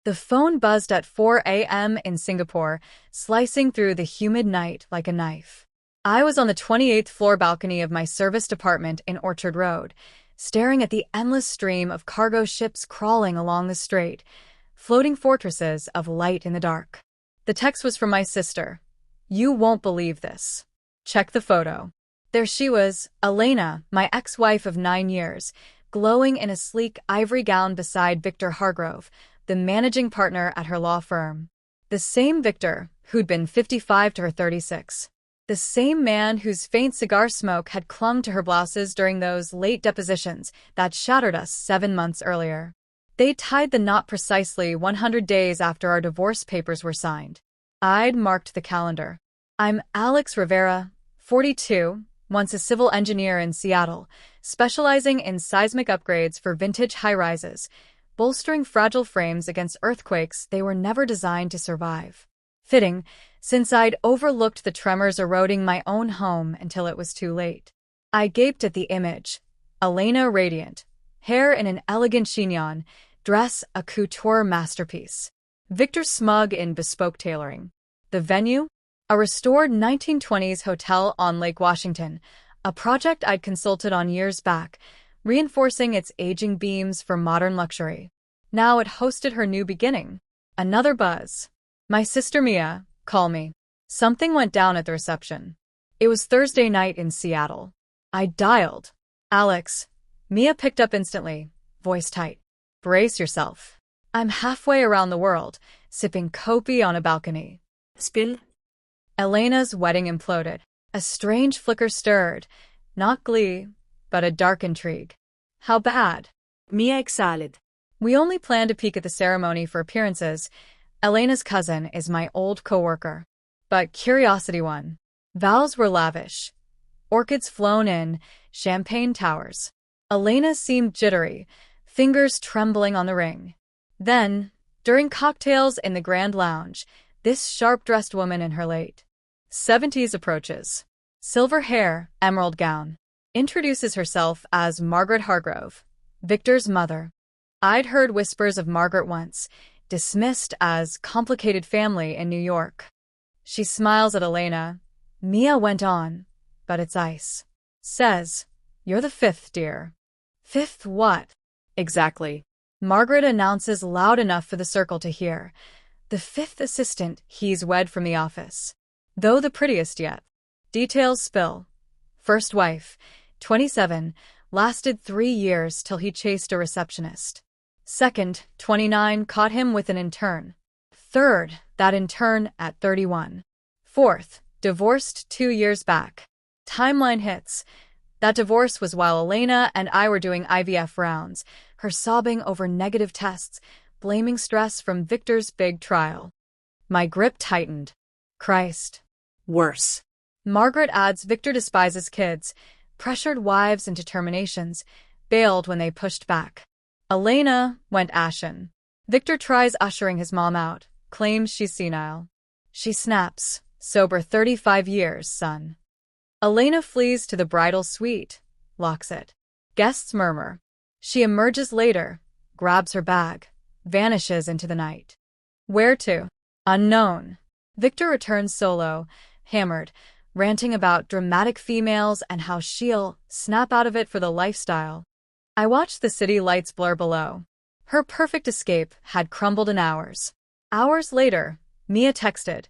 The phone buzzed at 4 a.m. in Singapore, slicing through the humid night like a knife. I was on the 28th floor balcony of my serviced apartment in Orchard Road, staring at the endless stream of cargo ships crawling along the strait, floating fortresses of light in the dark. The text was from my sister. "You won't believe this. Check the photo." There she was, Elena, my ex-wife of 9 years, glowing in a sleek ivory gown beside Victor Hargrove, the managing partner at her law firm. The same Victor, who'd been 55 to her 36. The same man whose faint cigar smoke had clung to her blouses during those late depositions that shattered us 7 months earlier. They tied the knot precisely 100 days after our divorce papers were signed. I'd marked the calendar. I'm Alex Rivera, 42, once a civil engineer in Seattle, specializing in seismic upgrades for vintage high-rises, bolstering fragile frames against earthquakes they were never designed to survive. Fitting, since I'd overlooked the tremors eroding my own home until it was too late. I gaped at the image. Elena radiant, hair in an elegant chignon, dress a couture masterpiece. Victor smug in bespoke tailoring. The venue? A restored 1920s hotel on Lake Washington, a project I'd consulted on years back, reinforcing its aging beams for modern luxury. Now it hosted her new beginning. Another buzz. My sister Mia, call me. Something went down at the reception. It was Thursday night in Seattle. I dialed. Alex. Mia picked up instantly, voice tight. Brace yourself. I'm halfway around the world, sipping kopi on a balcony. Spill. Elena's wedding imploded. A strange flicker stirred. Not glee, but a dark intrigue. How bad? Mia exhaled. We only planned to peek at the ceremony for appearances. Elena's cousin is my old coworker. But curiosity won. Vows were lavish. Orchids flown in, champagne towers. Elena seemed jittery, fingers trembling on the ring. Then, during cocktails in the Grand Lounge, this sharp-dressed woman in her late 70s approaches. Silver hair, emerald gown. Introduces herself as Margaret Hargrove, Victor's mother. I'd heard whispers of Margaret once, dismissed as complicated family in New York. She smiles at Elena. Mia went on, but it's ice. Says, "You're the fifth, dear." Fifth what? Exactly. Margaret announces loud enough for the circle to hear. The fifth assistant he's wed from the office. Though the prettiest yet. Details spill. First wife, 27, lasted 3 years till he chased a receptionist. Second, 29, caught him with an intern. Third, that intern at 31. Fourth, divorced 2 years back. Timeline hits. That divorce was while Elena and I were doing IVF rounds, her sobbing over negative tests, blaming stress from Victor's big trial. My grip tightened. Christ. Worse. Margaret adds Victor despises kids, pressured wives into terminations, bailed when they pushed back. Elena went ashen. Victor tries ushering his mom out, claims she's senile. She snaps, sober 35 years, son. Elena flees to the bridal suite, locks it. Guests murmur. She emerges later, grabs her bag, vanishes into the night. Where to? Unknown. Victor returns solo, hammered, ranting about dramatic females and how she'll snap out of it for the lifestyle. I watched the city lights blur below. Her perfect escape had crumbled in hours. Hours later, Mia texted,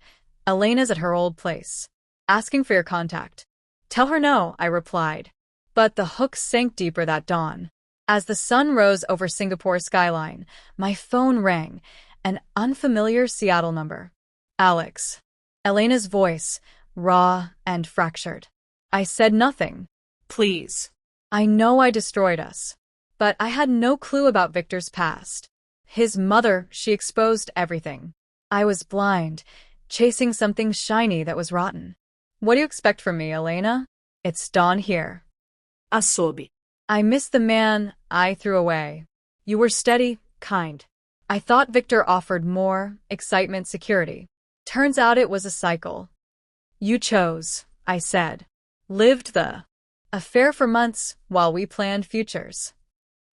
"Elena's at her old place. Asking for your contact." "Tell her no," I replied. But the hook sank deeper that dawn. As the sun rose over Singapore's skyline, my phone rang, an unfamiliar Seattle number. Alex. Elena's voice, raw and fractured. I said nothing. Please. I know I destroyed us. But I had no clue about Victor's past. His mother, she exposed everything. I was blind, chasing something shiny that was rotten. What do you expect from me, Elena? It's dawn here. Assobi. I missed the man I threw away. You were steady, kind. I thought Victor offered more, excitement, security. Turns out it was a cycle. You chose, I said. Lived the affair for months while we planned futures.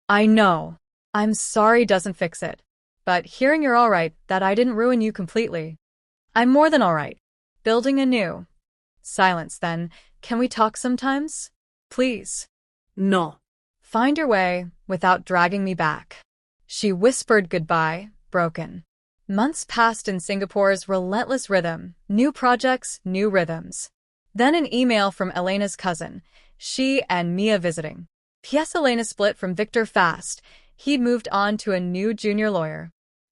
I know. I'm sorry doesn't fix it. but hearing you're alright, that I didn't ruin you completely. I'm more than alright. Building anew. Silence then. Can we talk sometimes? Please. No. Find your way without dragging me back. She whispered goodbye, broken. Months passed in Singapore's relentless rhythm, new projects, new rhythms. Then an email from Elena's cousin, she and Mia visiting. P.S. Elena split from Victor fast. He'd moved on to a new junior lawyer.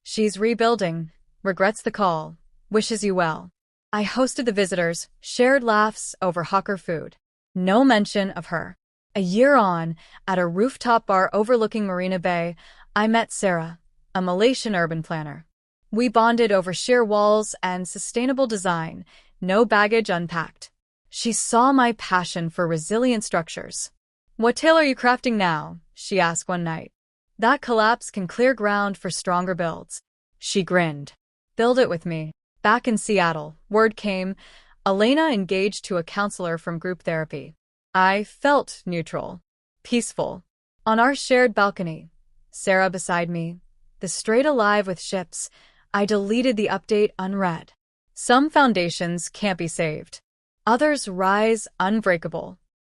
She's rebuilding, regrets the call, wishes you well. I hosted the visitors, shared laughs over hawker food. No mention of her. A year on, at a rooftop bar overlooking Marina Bay, I met Sarah, a Malaysian urban planner. We bonded over sheer walls and sustainable design, no baggage unpacked. She saw my passion for resilient structures. What tale are you crafting now? She asked one night. That collapse can clear ground for stronger builds. She grinned. Build it with me. Back in Seattle, word came, Elena engaged to a counselor from group therapy. I felt neutral, peaceful. On our shared balcony, Sarah beside me, the strait alive with ships, I deleted the update unread. Some foundations can't be saved. Others rise unbreakable.